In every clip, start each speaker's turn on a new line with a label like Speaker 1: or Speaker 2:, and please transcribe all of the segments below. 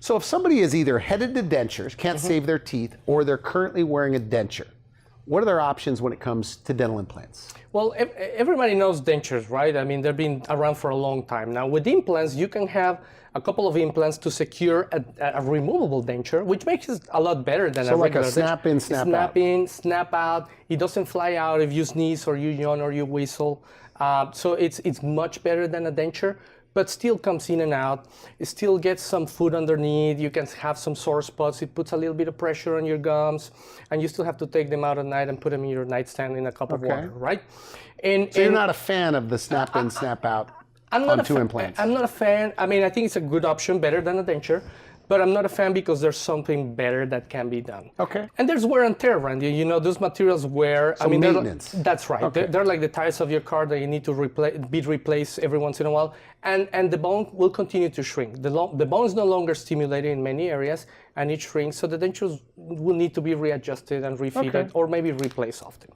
Speaker 1: So if somebody is either headed to dentures, can't save their teeth, or they're currently wearing a denture, what are their options when it comes to dental implants?
Speaker 2: Well, everybody knows dentures, right? I mean, they've been around for a long time. Now, with implants, you can have a couple of implants to secure a removable denture, which makes it a lot better than a regular denture.
Speaker 1: So like a snap in, snap out.
Speaker 2: Snap in, snap out. It doesn't fly out if you sneeze or you yawn or you whistle. So it's much better than a denture, but still comes in and out. It still gets some food underneath. You can have some sore spots. It puts a little bit of pressure on your gums, and you still have to take them out at night and put them in your nightstand in a cup of water, right?
Speaker 1: So you're not a fan of the snap in, snap out on two implants?
Speaker 2: I'm not a fan. I mean, I think it's a good option, better than a denture, but I'm not a fan because there's something better that can be done.
Speaker 1: Okay.
Speaker 2: And there's wear and tear, Randy. You know, those materials wear.
Speaker 1: So maintenance.
Speaker 2: That's right.
Speaker 1: Okay.
Speaker 2: They're like the tires of your car that you need to be replaced every once in a while. And the bone will continue to shrink. The bone is no longer stimulated in many areas, and it shrinks. So the dentures will need to be readjusted and refitted, or maybe replaced often.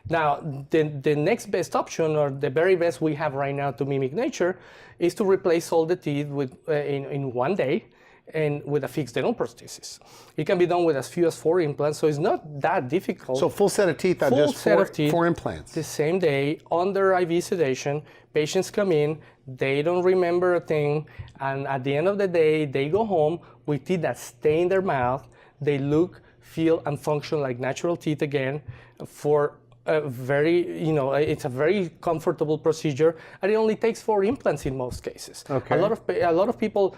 Speaker 2: Now, the next best option, or the very best we have right now to mimic nature, is to replace all the teeth in one day, and with a fixed dental prosthesis. It can be done with as few as 4 implants, so it's not that difficult.
Speaker 1: So full set of teeth on just four implants?
Speaker 2: The same day, under IV sedation. Patients come in, they don't remember a thing, and at the end of the day, they go home with teeth that stay in their mouth. They look, feel, and function like natural teeth again for it's a very comfortable procedure, and it only takes 4 implants in most cases.
Speaker 1: Okay.
Speaker 2: A lot of people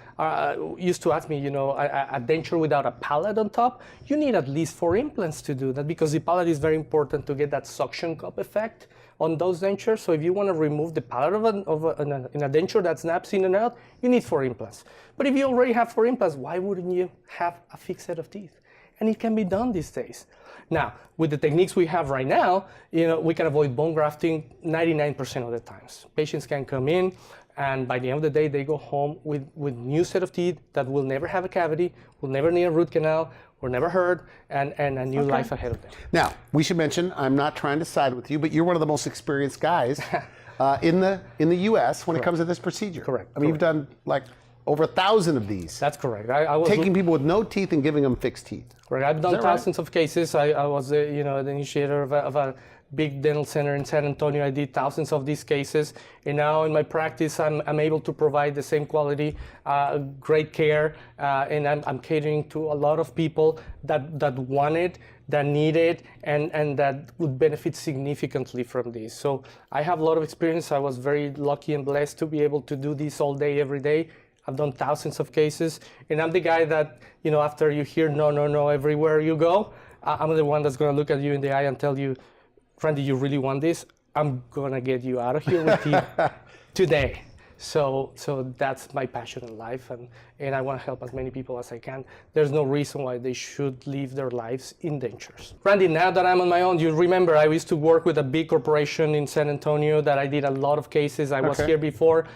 Speaker 2: used to ask me, a denture without a palate on top, you need at least 4 implants to do that, because the palate is very important to get that suction cup effect on those dentures. So if you want to remove the palate in a denture that snaps in and out, you need 4 implants. But if you already have 4 implants, why wouldn't you have a fixed set of teeth? And it can be done these days. Now, with the techniques we have right now, we can avoid bone grafting 99% of the times. Patients can come in, and by the end of the day, they go home with new set of teeth that will never have a cavity, will never need a root canal, will never hurt, and a new life ahead of them.
Speaker 1: Now, we should mention, I'm not trying to side with you, but you're one of the most experienced guys in the U.S. when it comes to this procedure.
Speaker 2: Correct.
Speaker 1: I mean, you've done like over 1,000 of these.
Speaker 2: That's correct. I was
Speaker 1: taking people with no teeth and giving them fixed teeth.
Speaker 2: Correct. I've done thousands of cases. I was the initiator of a big dental center in San Antonio. I did thousands of these cases, and now in my practice, I'm able to provide the same quality, great care, and I'm catering to a lot of people that want it, that need it, and that would benefit significantly from this. So I have a lot of experience. I was very lucky and blessed to be able to do this all day, every day. I've done thousands of cases, and I'm the guy that, after you hear no, no, no everywhere you go, I'm the one that's going to look at you in the eye and tell you, Randy, you really want this? I'm going to get you out of here with teeth today. So that's my passion in life, and I want to help as many people as I can. There's no reason why they should live their lives in dentures. Randy, now that I'm on my own, you remember I used to work with a big corporation in San Antonio that I did a lot of cases. I was here before.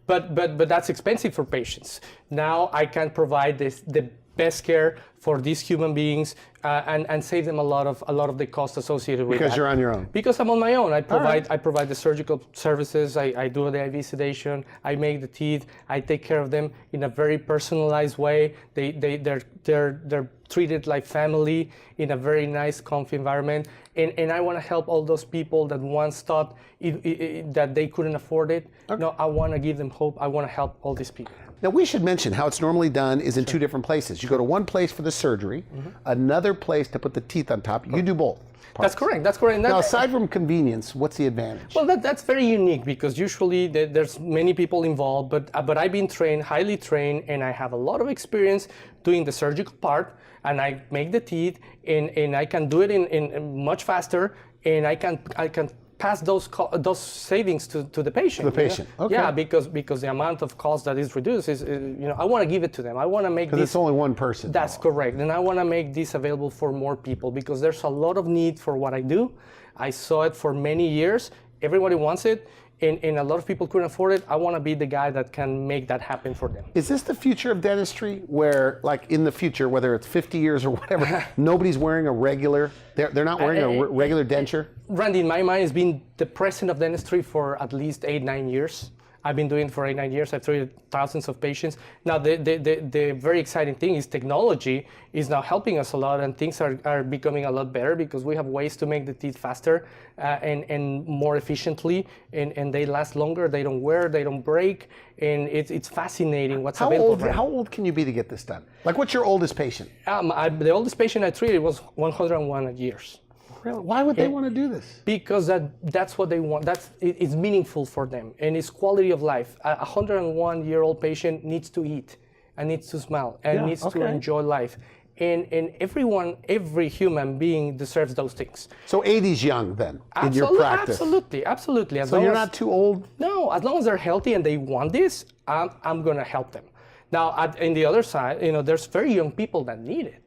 Speaker 2: But that's expensive for patients. Now I can provide the best care for these human beings and save them a lot of the cost associated with that.
Speaker 1: Because you're on your own.
Speaker 2: Because I'm on my own. I provide the surgical services. I do the IV sedation. I make the teeth. I take care of them in a very personalized way. They're treated like family in a very nice, comfy environment. And I want to help all those people that once thought that they couldn't afford it. Okay. No, I want to give them hope. I want to help all these people.
Speaker 1: Now, we should mention how it's normally done is in 2 different places. You go to one place for the surgery, another place to put the teeth on top. You do both parts.
Speaker 2: That's correct.
Speaker 1: Now, aside from convenience, what's the advantage?
Speaker 2: Well, that's very unique, because usually there's many people involved, but I've been trained, highly trained, and I have a lot of experience doing the surgical part, and I make the teeth, and I can do it in much faster, and I can pass those savings to the patient.
Speaker 1: To the patient, okay.
Speaker 2: Yeah, because the amount of cost that is reduced is, I want to give it to them. I want to make this.
Speaker 1: Because it's only one person.
Speaker 2: That's correct, and I want to make this available for more people, because there's a lot of need for what I do. I saw it for many years. Everybody wants it, and a lot of people couldn't afford it. I want to be the guy that can make that happen for them.
Speaker 1: Is this the future of dentistry, where, like, in the future, whether it's 50 years or whatever, nobody's wearing a regular, they're not wearing a regular denture?
Speaker 2: Randy, in my mind, it's been the president of dentistry for at least 8-9 years. I've been doing it for 8-9 years. I've treated thousands of patients. Now, the very exciting thing is technology is now helping us a lot, and things are becoming a lot better because we have ways to make the teeth faster and more efficiently, and they last longer. They don't wear, they don't break, and it's fascinating what's available.
Speaker 1: How old can you be to get this done? Like, what's your oldest patient?
Speaker 2: The oldest patient I treated was 101 years.
Speaker 1: Really? Why would they want to do this?
Speaker 2: Because that's what they want. It's meaningful for them, and it's quality of life. A 101-year-old patient needs to eat, and needs to smile, and needs to enjoy life. And every human being deserves those things.
Speaker 1: So 80's young then, in your practice?
Speaker 2: Absolutely.
Speaker 1: So you're not too old?
Speaker 2: No, as long as they're healthy and they want this, I'm going to help them. Now, in the other side, there's very young people that need it.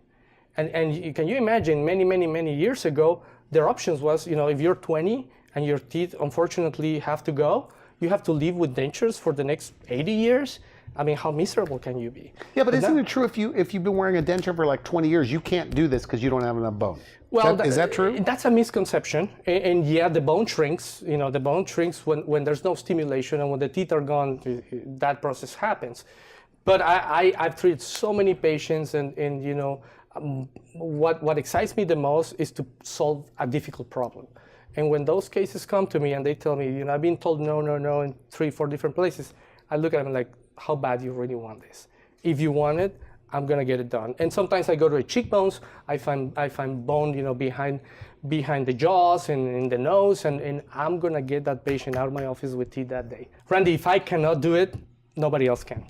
Speaker 2: And can you imagine many years ago, their options was, if you're 20 and your teeth unfortunately have to go, you have to live with dentures for the next 80 years. I mean, how miserable can you be?
Speaker 1: Yeah, but isn't it true if you've been wearing a denture for like 20 years, you can't do this because you don't have enough bone?
Speaker 2: Well,
Speaker 1: is that true?
Speaker 2: That's a misconception. And yeah, the bone shrinks. The bone shrinks when there's no stimulation, and when the teeth are gone, that process happens. But I've treated so many patients, and what excites me the most is to solve a difficult problem. And when those cases come to me and they tell me, I've been told no in 3-4 different places, I look at them like, how bad you really want this? If you want it, I'm gonna get it done. And sometimes I go to the cheekbones, I find bone, behind the jaws and in the nose, and I'm gonna get that patient out of my office with teeth that day. Randy, if I cannot do it, nobody else can.